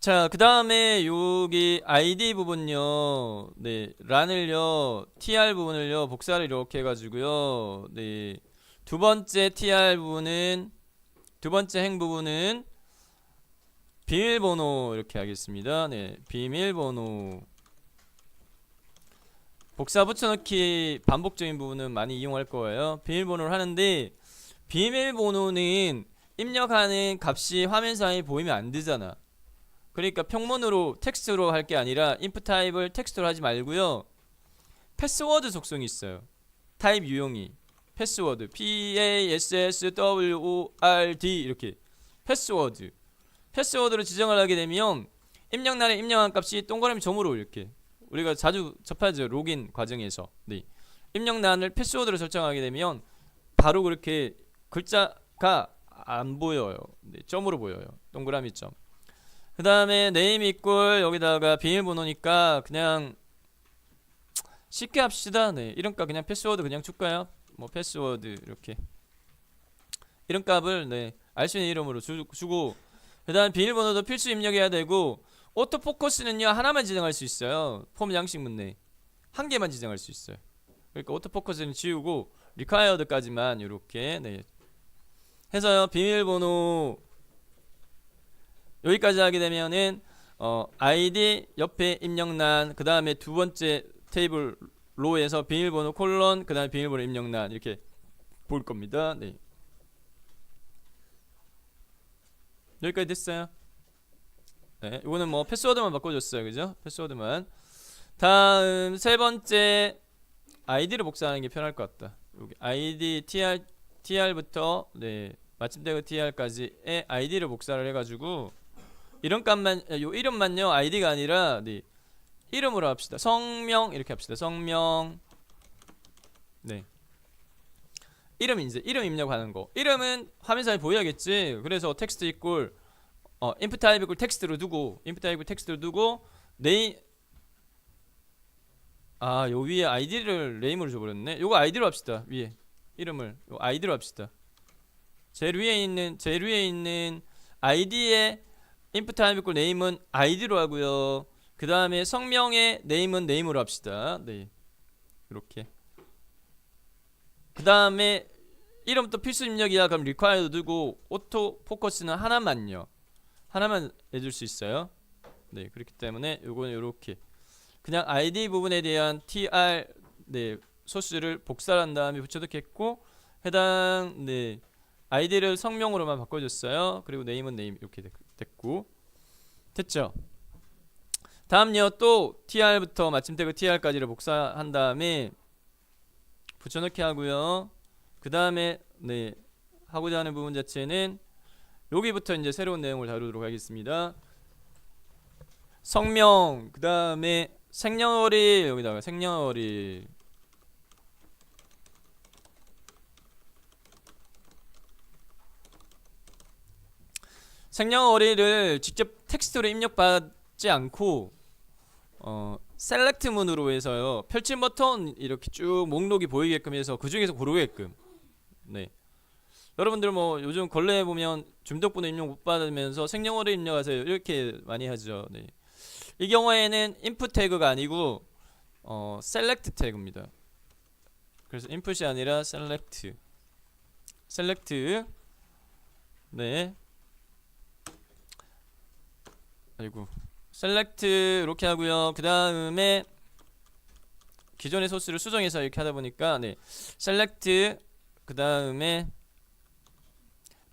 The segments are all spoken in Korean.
자, 그 다음에 여기 ID 부분요. 네, 란을요, TR 부분을요, 복사를 이렇게 해가지고요. 네, 두 번째 TR 부분은, 두 번째 행 부분은 비밀번호 이렇게 하겠습니다. 네, 비밀번호. 복사 붙여넣기 반복적인 부분은 많이 이용할 거예요. 비밀번호를 하는데, 비밀번호는 입력하는 값이 화면상에 보이면 안 되잖아. 그러니까 평문으로 텍스트로 할 게 아니라 input 타입을 텍스트로 하지 말고요. 패스워드 속성이 있어요. 타입 유형이 패스워드 PASSWORD 이렇게 패스워드로 지정을 하게 되면 입력란에 입력한 값이 동그라미 점으로 이렇게 우리가 자주 접하죠. 로긴 과정에서. 네. 입력란을 패스워드로 설정하게 되면 바로 그렇게 글자가 안 보여요. 네, 점으로 보여요. 동그라미 점. 그 다음에 네임 이꼴 여기다가 비밀번호니까 그냥 쉽게 합시다. 네, 이름값 그냥 패스워드 그냥 줄까요? 뭐 패스워드 이렇게 이름값을 네, 알 수 있는 이름으로 주고 그 다음 비밀번호도 필수 입력해야 되고 오토포커스는요 하나만 지정할 수 있어요. 폼 양식 문내 한 개만 지정할 수 있어요. 그러니까 오토포커스는 지우고 required까지만 이렇게 네, 해서요 비밀번호 여기까지 하게 되면은 ID 옆에 입력란 그 다음에 두 번째 테이블 로에서 비밀번호 콜론 그 다음에 비밀번호 입력란 이렇게 볼 겁니다. 네. 여기까지 됐어요. 네, 이거는 뭐 패스워드만 바꿔줬어요, 그죠? 패스워드만. 다음 세 번째 ID를 복사하는 게 편할 것 같다. 여기 ID TR부터 네 마침대그 TR까지의 ID를 복사를 해가지고 이름값만 요 이름만요 아이디가 아니라 네, 이름으로 합시다. 성명 이렇게 합시다. 성명 네 이름 이제 이름 입력하는 거. 이름은 화면상에 보여야겠지. 그래서 텍스트 이꼴 input 타입 이꼴 텍스트로 두고 input 타입 텍스트로 두고 네임 요 위에 아이디를 네임으로 줘버렸네. 요거 아이디로 합시다. 위에 이름을 요 아이디로 합시다. 제일 위에 있는 아이디의 input 타입 이꼴 네임은 아이디로 하고요. 그 다음에 성명의 네임은 네임으로 합시다. 네, 이렇게. 그 다음에 이름도 필수 입력이야. 그럼 required 두고 오토 포커스는 하나만요. 하나만 해줄 수 있어요. 네, 그렇기 때문에 요거는 이렇게 그냥 ID 부분에 대한 tr 네 소스를 복사한 다음에 붙여넣겠고 해당 네 ID를 성명으로만 바꿔줬어요. 그리고 네임은 네임 이렇게 됐고 됐죠. 다음요 또 tr부터 마침태그 tr까지를 복사한 다음에 붙여넣기 하고요. 그 다음에 네 하고자 하는 부분 자체는 여기부터 이제 새로운 내용을 다루도록 하겠습니다. 성명 그 다음에 생년월일 여기다가 생년월일 생년월일을 직접 텍스트로 입력받지 않고 셀렉트 문으로 해서요 펼침 버튼 이렇게 쭉 목록이 보이게끔 해서 그 중에서 고르게끔 네 여러분들 뭐 요즘 걸레에 보면 중독번호 입력 못 받으면서 생년월일 입력하세요 이렇게 많이 하죠. 네. 이 경우에는 input 태그가 아니고 select 태그입니다. 그래서 input이 아니라 select 네 아이고 select 이렇게 하고요. 그 다음에 기존의 소스를 수정해서 이렇게 하다 보니까 네 select 그 다음에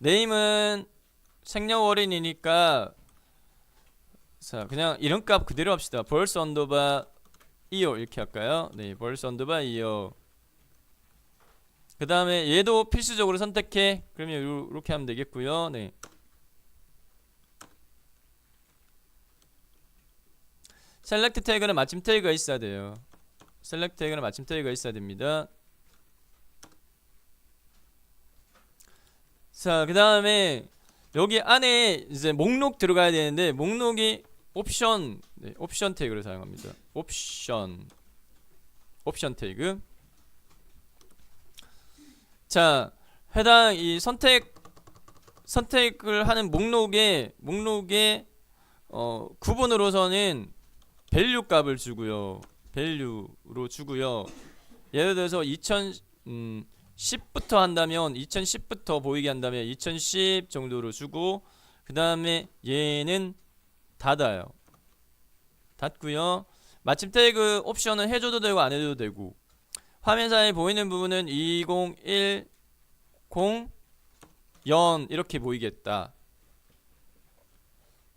네임은 생년월일이니까 자 그냥 이름값 그대로 합시다. 벌스 언더바 이어 이렇게 할까요? 네 벌스 언더바 이어 그 다음에 얘도 필수적으로 선택해. 그러면 이렇게 하면 되겠고요. 네 셀렉트 태그는 마침 태그가 있어야 돼요. 셀렉트 태그는 마침 태그가 있어야 됩니다. 자 그 다음에 여기 안에 이제 목록 들어가야 되는데 목록이 옵션 네, 옵션 태그를 사용합니다. 옵션 태그 자 해당 이 선택을 하는 목록에 구분으로서는 밸류 값을 주고요. 밸류로 주고요. 예를 들어서 2010부터 한다면 2010부터 보이게 한다면 2010 정도로 주고, 그 다음에 얘는 닫아요. 닫고요. 마침 태그 옵션은 해줘도 되고 안 해줘도 되고, 화면상에 보이는 부분은 2010 연 이렇게 보이겠다.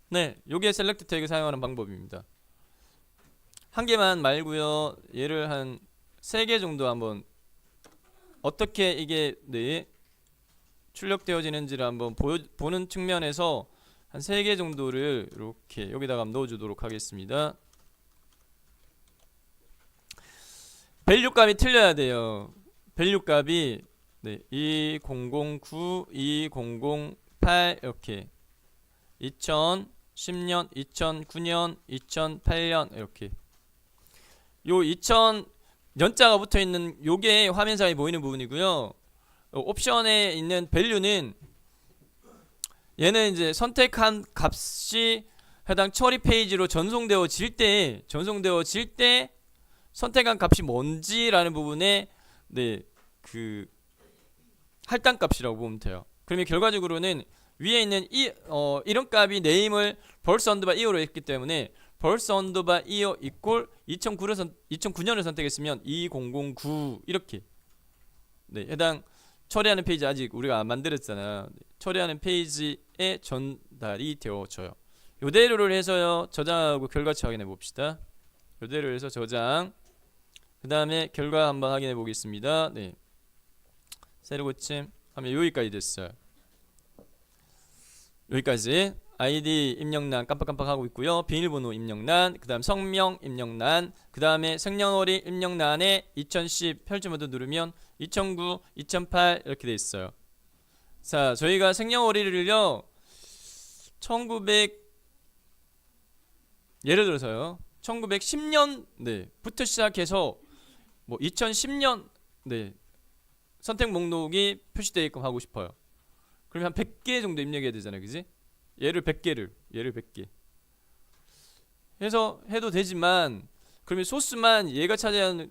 네, 요게 셀렉트 태그 사용하는 방법입니다. 한 개만 말고요. 얘를 한 3개 정도 한번 어떻게 이게 네, 출력되어지는지를 한번 보는 측면에서 한 3개 정도를 이렇게 여기다가 넣어주도록 하겠습니다. 밸류 값이 틀려야 돼요. 밸류 값이 네, 2009, 2008 이렇게 2010년, 2009년, 2008년 이렇게 요 2000 연자가 붙어있는 요게 화면상에 보이는 부분이고요. 옵션에 있는 밸류는 얘는 이제 선택한 값이 해당 처리 페이지로 전송되어질 때 선택한 값이 뭔지라는 부분에 네, 그 할당 값이라고 보면 돼요. 그러면 결과적으로는 위에 있는 이런 값이 네임을 벌스 언더바 이어로 했기 때문에 벌스 언더바 이어 이꼴 2009년을 선택했으면 2009 이렇게 네, 해당 처리하는 페이지 아직 우리가 안 만들었잖아요. 처리하는 페이지에 전달이 되어져요. 요대로를 해서요 저장하고 결과치 확인해 봅시다. 요대로 해서 저장, 그 다음에 결과 한번 확인해 보겠습니다. 네, 새로 고침 하면 여기까지 됐어요. 여기까지 아이디 입력란 깜빡깜빡 하고 있고요. 비밀번호 입력란, 그 다음 성명 입력란, 그 다음에 생년월일 입력란에 2010 펼치 모드 누르면 2009, 2008 이렇게 돼 있어요. 자, 저희가 생년월일을요 1900 예를 들어서요 1910년 네, 부터 시작해서 뭐 2010년 네, 선택 목록이 표시되게끔 하고 싶어요. 그러면 한 100개 정도 입력해야 되잖아요, 그지? 얘를 100개 해서 해도 되지만, 그러면 소스만 얘가 차지하는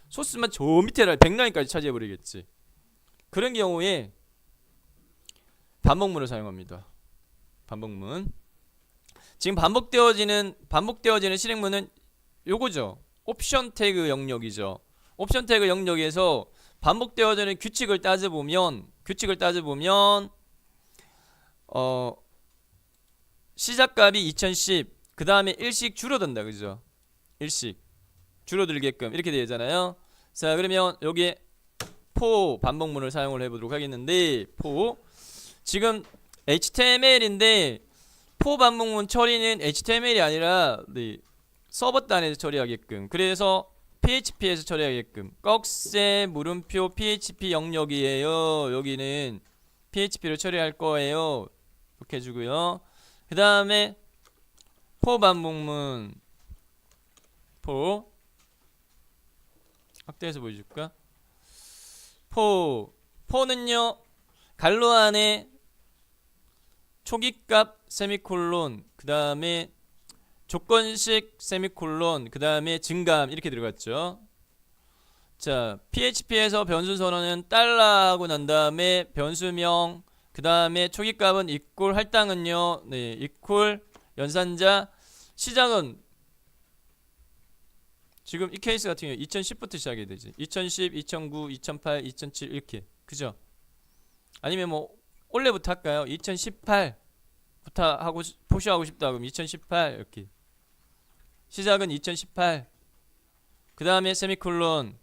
소스만 저 밑에 100라인까지 차지해 버리겠지. 그런 경우에 반복문을 사용합니다. 반복문. 지금 반복되어지는 실행문은 요거죠. 옵션 태그 영역이죠. 옵션 태그 영역에서 반복되어지는 규칙을 따져보면 시작값이 2010, 그 다음에 일씩 줄어든다, 그죠? 일씩 줄어들게끔 이렇게 되잖아요. 자, 그러면 여기에 for 반복문을 사용을 해보도록 하겠는데, for 지금 HTML인데 for 반복문 처리는 HTML이 아니라 네, 서버 단에서 처리하게끔, 그래서 PHP에서 처리하게끔 꺽쇠 물음표 PHP 영역이에요. 여기는 PHP로 처리할 거예요. 이렇게 해주고요. 그 다음에 for 반복문 for 확대해서 보여줄까? for는요 갈로 안에 초기값 세미콜론, 그 다음에 조건식 세미콜론, 그 다음에 증감 이렇게 들어갔죠. 자, PHP에서 변수 선언은 달러하고 난 다음에 변수명, 그 다음에 초기값은 이꼴, 할당은요 네, 이꼴 연산자, 시작은 지금 이 케이스 같은 경우 2010부터 시작해야 되지. 2010, 2009, 2008, 2007 이렇게, 그죠? 아니면 뭐 올해부터 할까요? 2018부터 하고 표시하고 싶다 그럼 2018 이렇게. 시작은 2018. 그 다음에 세미콜론.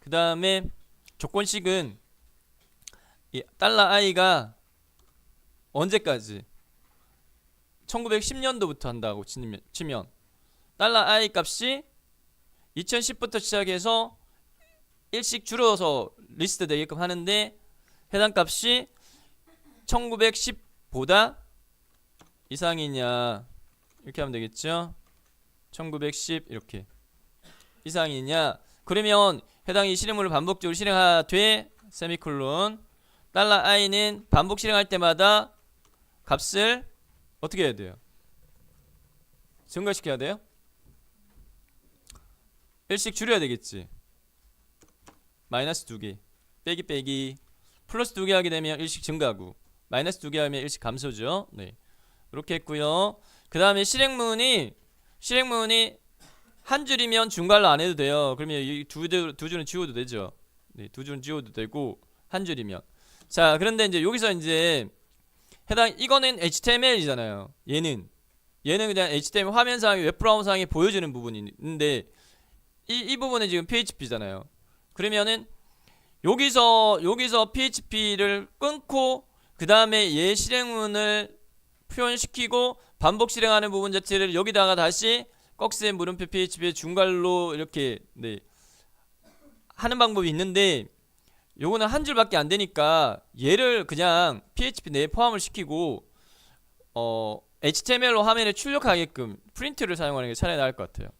그 다음에 조건식은 이 $i가 언제까지? 1910년도부터 한다고 치면 $i 값이 2010부터 시작해서 일씩 줄어서 리스트 되게끔 하는데, 해당 값이 1910보다 이상이냐 이렇게 하면 되겠죠. 1910 이렇게 이상이냐, 그러면 해당 이 실행문을 반복적으로 실행하되 세미콜론 $i는 반복 실행할 때마다 값을 어떻게 해야 돼요? 증가시켜야 돼요? 일씩 줄여야 되겠지. 마이너스 2개 빼기 빼기 플러스 2개 하게 되면 일씩 증가하고 마이너스 2개 하면 일씩 감소죠. 네, 이렇게 했고요. 그 다음에 실행문이 한 줄이면 중괄호 안 해도 돼요. 그러면 이 두 줄은 지워도 되죠. 네, 두 줄은 지워도 되고 한 줄이면. 자, 그런데 이제 여기서 이제 이거는 HTML이잖아요. 얘는 그냥 HTML 화면상에 웹브라우저상에 보여주는 부분이 있는데 이 부분은 지금 PHP잖아요. 그러면은 여기서 PHP를 끊고 그 다음에 얘 실행문을 표현시키고 반복 실행하는 부분 자체를 여기다가 다시 꺽쇠 물음표 PHP의 중괄로 이렇게 하는 방법이 있는데 요거는 한 줄밖에 안 되니까 얘를 그냥 PHP 내에 포함을 시키고 HTML로 화면에 출력하게끔 프린트를 사용하는 게 차라리 나을 것 같아요.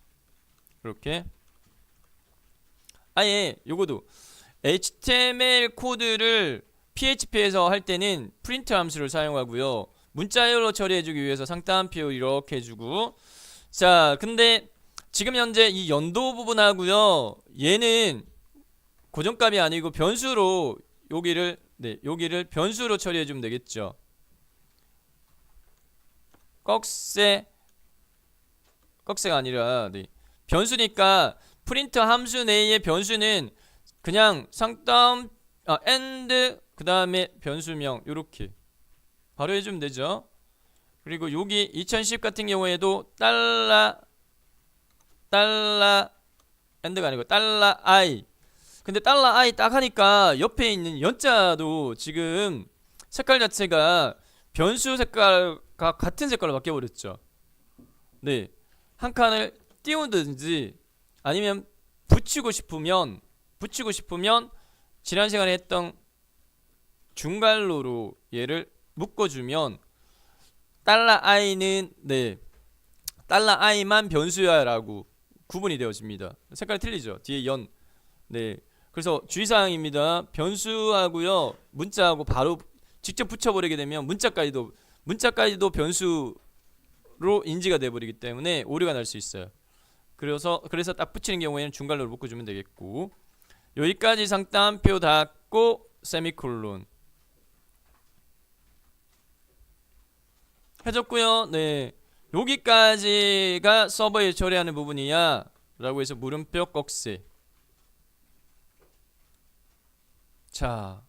이렇게 아예 요거도 HTML 코드를 PHP에서 할 때는 프린트 함수를 사용하고요. 문자열로 처리해주기 위해서 상따옴표 이렇게 해주고. 자, 근데 지금 현재 이 연도 부분하고요, 얘는 고정값이 아니고 변수로 여기를 변수로 처리해주면 되겠죠. 꺽쇠가 아니라 변수니까 프린트 함수 내의 변수는 그냥 and 그 다음에 변수명 요렇게 바로 해주면 되죠. 그리고 여기 2010 같은 경우에도 달러 and가 아니고 달러 i. 근데 달러 i 딱 하니까 옆에 있는 연자도 지금 색깔 자체가 변수 색깔과 같은 색깔로 바뀌어버렸죠. 네, 한 칸을 띄우든지 아니면 붙이고 싶으면 지난 시간에 했던 중괄로로 얘를 묶어주면 달러 i는 달러 i만 변수야 라고 구분이 되어집니다. 색깔이 틀리죠. 뒤에 연. 네, 그래서 주의사항입니다. 변수하고요 문자하고 바로 직접 붙여버리게 되면 문자까지도 변수로 인지가 돼버리기 때문에 오류가 날 수 있어요. 그래서 딱 붙이는 경우에는 중괄호를 묶어주면 되겠고, 여기까지 상따옴표 닫고 세미콜론 해줬고요. 네, 여기까지가 서버에 처리하는 부분이야 라고 해서 물음표 꺽쇠. 자,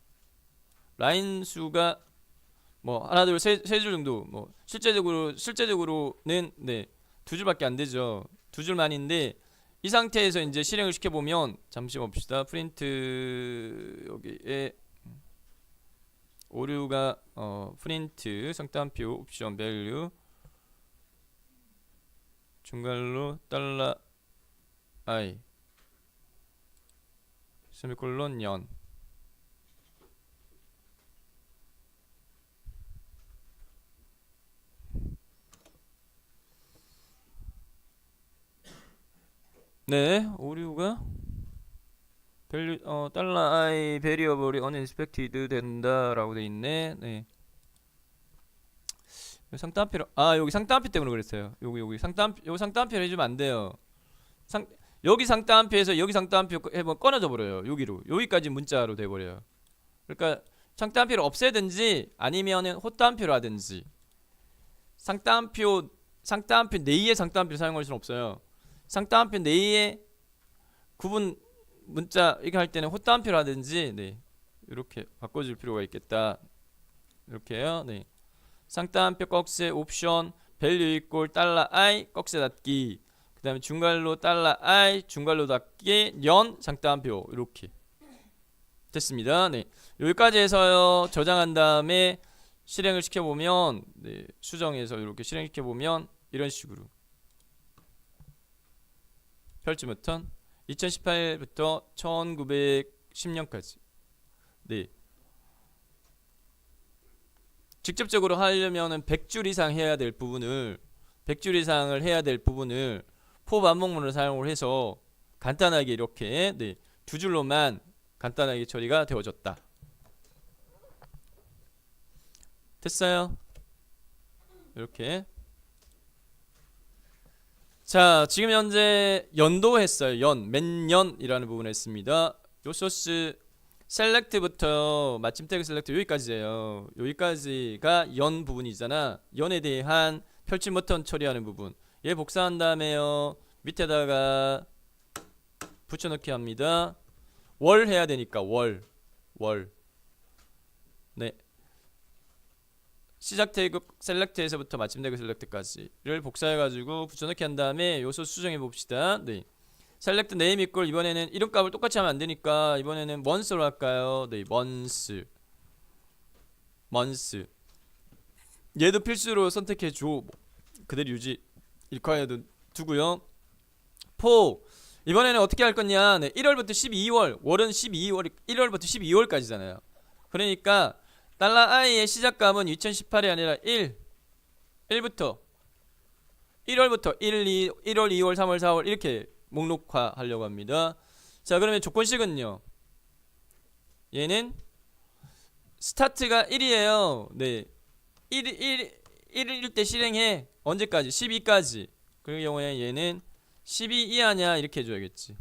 라인 수가 뭐 하나 둘 세 줄 정도, 뭐 실제적으로는 두 줄밖에 안 되죠. 두 줄만인데 이 상태에서 이제 실행을 시켜보면, 잠시 봅시다. 프린트 여기에 오류가 프린트 상따옴표 옵션 밸류 중괄로 달러 i 세미콜론 연. 네, 오류가 밸류 달러 i 베리어블이 unexpected 된다라고 돼 있네. 네. 상따옴표로 여기 상따옴표 때문에 그랬어요. 여기 상따옴표를 해주면 안 돼요. 여기 상따옴표에서 여기 상따옴표 해보면 꺼내져 버려요. 여기까지 문자로 돼 버려요. 그러니까 상따옴표를 없애든지 아니면은 헛따옴표로 하든지. 상따옴표 내에 상따옴표를 사용할 수는 없어요. 상따옴표 내에 구분 문자 이렇게 할 때는 헛따옴표로 하든지 이렇게 바꿔줄 필요가 있겠다. 이렇게요. 네. 상따옴표 꺽쇠 옵션 밸류 이꼴 달러 i 꺽쇠 닫기, 그 다음에 중괄로 달러 i 중괄로 닫기 연 상따옴표 이렇게 됐습니다. 네, 여기까지 해서요 저장한 다음에 실행을 시켜보면 수정해서 이렇게 실행시켜보면 이런 식으로 펼치부터 2018부터 1910년까지 직접적으로 하려면은 100줄 이상 해야 될 부분을 100줄 이상을 해야 될 부분을 포 반복문을 사용을 해서 간단하게 이렇게 두 줄로만 간단하게 처리가 되어졌다. 됐어요. 이렇게 자, 지금 현재 연도 했어요. 몇 년이라는 부분을 했습니다. 요 소스 셀렉트부터 마침 태그 셀렉트 여기까지예요. 여기까지가 연 부분이잖아. 연에 대한 펼침 버튼 처리하는 부분. 얘 복사한 다음에요. 밑에다가 붙여넣기 합니다. 월 해야 되니까 월. 네. 시작 태그 셀렉트에서부터 마침 태그 셀렉트까지를 복사해가지고 붙여넣기 한 다음에 요소 수정해 봅시다. 네. 셀렉트 네임 이꼴 이번에는 이름값을 똑같이 하면 안 되니까 이번에는 month로 할까요? 네, month. 얘도 필수로 선택해 줘. 그대로 유지. 일과에도 두고요. 포. 이번에는 어떻게 할 거냐? 네, 1월부터 12월. 월은 1월부터 12월까지잖아요. 그러니까 $i의 시작값은 2018이 아니라 1부터 1월부터 1, 1월, 2월, 3월, 4월 이렇게 목록화 하려고 합니다. 자, 그러면 조건식은요. 얘는 스타트가 1이에요. 네. 1일 때 실행해. 언제까지? 12까지. 그럴 경우에 얘는 12 이하냐 이렇게 해줘야겠지.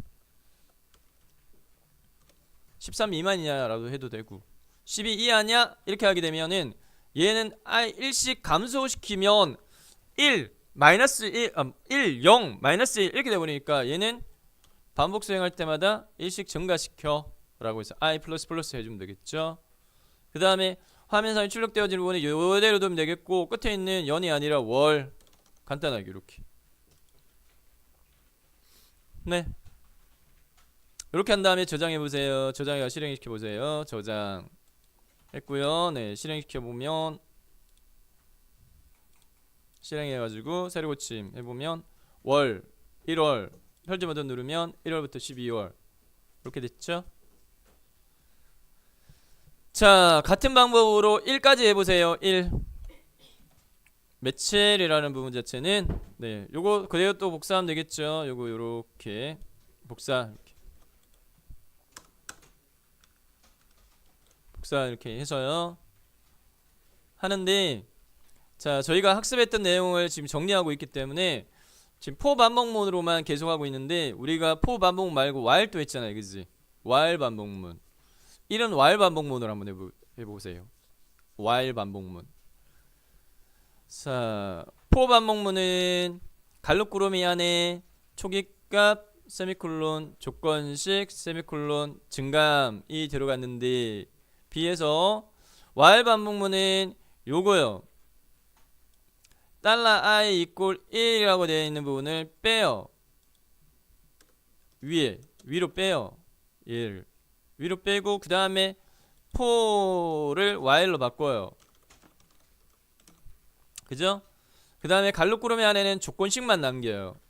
13 미만이냐라도 해도 되고 12 이하냐 이렇게 하게 되면은 얘는 일씩 감소시키면 1 마이너스 1 0 마이너스 1 이렇게 되버리니까 얘는 반복 수행할 때마다 일씩 증가시켜 라고 해서 i 플러스 플러스 해주면 되겠죠. 그 다음에 화면상에 출력되어지는 부분이 요대로 두면 되겠고 끝에 있는 연이 아니라 월 간단하게 이렇게 네 이렇게 한 다음에 저장해보세요. 저장해서 실행시켜보세요. 저장 했고요. 네, 실행시켜보면 실행해가지고 새로 고침 해보면 월 1월 펼지 버튼 누르면 1월부터 12월 이렇게 됐죠. 자, 같은 방법으로 1까지 해보세요. 1 매첼이라는 부분 자체는 네, 요거 그대로 또 복사하면 되겠죠. 요거 요렇게 복사 이렇게 해서요 하는데, 자, 저희가 학습했던 내용을 지금 정리하고 있기 때문에 지금 포 반복문으로만 계속하고 있는데 우리가 포 반복문 말고 while 또 했잖아요, 그지? while 반복문. 이런 while 반복문을 한번 해보세요. while 반복문. 자, 포 반복문은 갈록구름이 안에 초기값 세미콜론 조건식 세미콜론 증감이 들어갔는데 비해서 while 반복문은 요거요. $i 이꼴 1이라고 되어 있는 부분을 빼요. 위로 빼요. 1 위로 빼고 그 다음에 포를 while로 바꿔요. 그죠? 그 다음에 갈록구름의 안에는 조건식만 남겨요.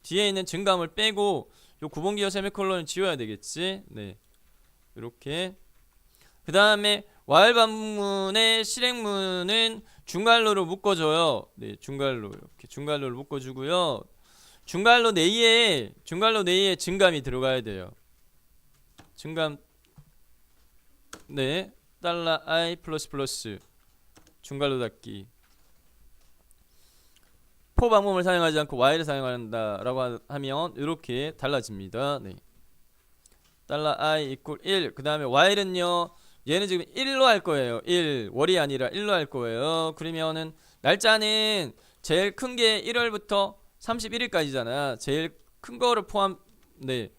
뒤에 있는 증감을 빼고 요 구분기어 세미콜론을 지워야 되겠지. 네, 이렇게. 그 다음에 while 반복문의 실행문은 중괄호로 묶어줘요. 네, 중괄호 이렇게 중괄호를 묶어주고요. 중괄호 내에 증감이 들어가야 돼요. 증감 네, $i 플러스 플러스 중괄호 닫기. 포 방법을 사용하지 않고 while을 사용한다라고 하면 이렇게 달라집니다. 네. $i 이꼴 1. 그 다음에 while은요, 얘는 지금 1로 할 거예요. 1 월이 아니라 1로 할 거예요. 그러면은 날짜는 제일 큰 게 1월부터 31일까지잖아. 제일 큰 거를 포함 네,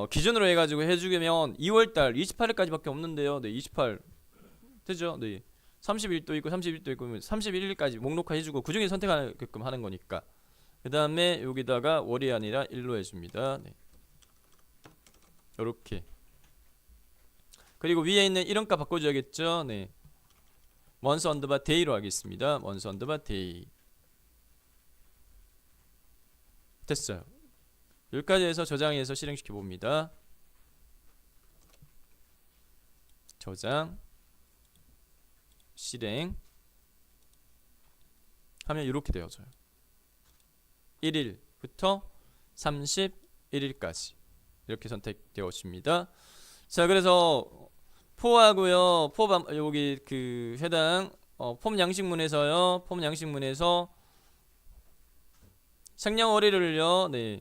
기준으로 해가지고 해주면 2월달 28일까지밖에 없는데요. 네, 28 되죠. 네, 30일도 있고 30일도 있고 31일까지 목록화 해주고 그 중에 선택하게끔 하는 거니까. 그 다음에 여기다가 월이 아니라 1로 해줍니다. 네, 요렇게. 그리고 위에 있는 이름값 바꿔줘야겠죠. 네, month 언더바 day로 하겠습니다. month 언더바 day. 됐어요. 여기까지 해서 저장해서 실행시켜 봅니다. 저장 실행 하면 이렇게 되어져요. 1일부터 31일까지 이렇게 선택되었습니다. 자, 그래서 포하고요. 여기 그 해당 폼 양식문에서요. 폼 양식문에서 생년월일을요, 네,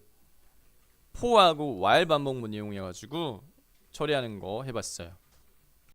for하고 while 반복문 이용해가지고 처리하는 거 해봤어요.